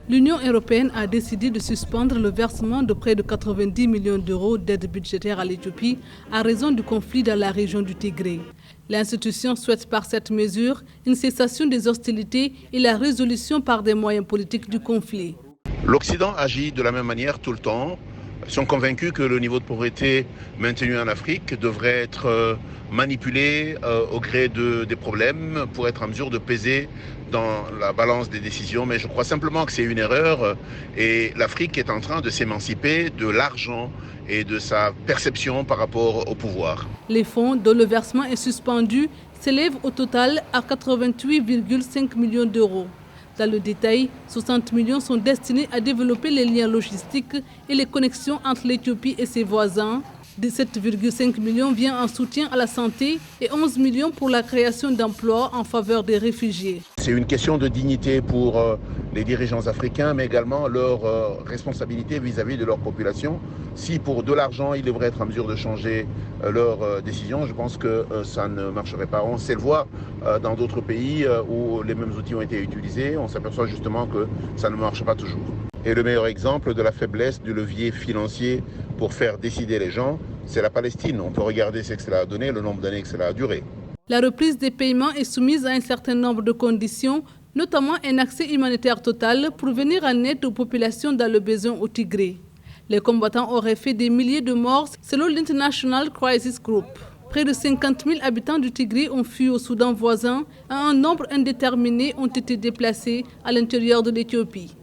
L'Union européenne a décidé de suspendre le versement de près de 90 millions d'euros d'aide budgétaire à l'Éthiopie à raison du conflit dans la région du Tigré. L'institution souhaite par cette mesure une cessation des hostilités et la résolution par des moyens politiques du conflit. L'Occident agit de la même manière tout le temps. Ils sont convaincus que le niveau de pauvreté maintenu en Afrique devrait être manipulé au gré des problèmes pour être en mesure de peser dans la balance des décisions. Mais je crois simplement que c'est une erreur et l'Afrique est en train de s'émanciper de l'argent et de sa perception par rapport au pouvoir. Les fonds dont le versement est suspendu s'élèvent au total à 88,5 millions d'euros. Dans le détail, 60 millions sont destinés à développer les liens logistiques et les connexions entre l'Éthiopie et ses voisins. 17,5 millions vient en soutien à la santé et 11 millions pour la création d'emplois en faveur des réfugiés. C'est une question de dignité pour les dirigeants africains, mais également leur responsabilité vis-à-vis de leur population. Si pour de l'argent, ils devraient être en mesure de changer leurs décisions, je pense que ça ne marcherait pas. On sait le voir dans d'autres pays où les mêmes outils ont été utilisés. On s'aperçoit justement que ça ne marche pas toujours. Et le meilleur exemple de la faiblesse du levier financier pour faire décider les gens, c'est la Palestine. On peut regarder ce que cela a donné, le nombre d'années que cela a duré. La reprise des paiements est soumise à un certain nombre de conditions, notamment un accès humanitaire total pour venir en aide aux populations dans le besoin au Tigré. Les combattants auraient fait des milliers de morts selon l'International Crisis Group. Près de 50 000 habitants du Tigré ont fui au Soudan voisin et un nombre indéterminé ont été déplacés à l'intérieur de l'Éthiopie.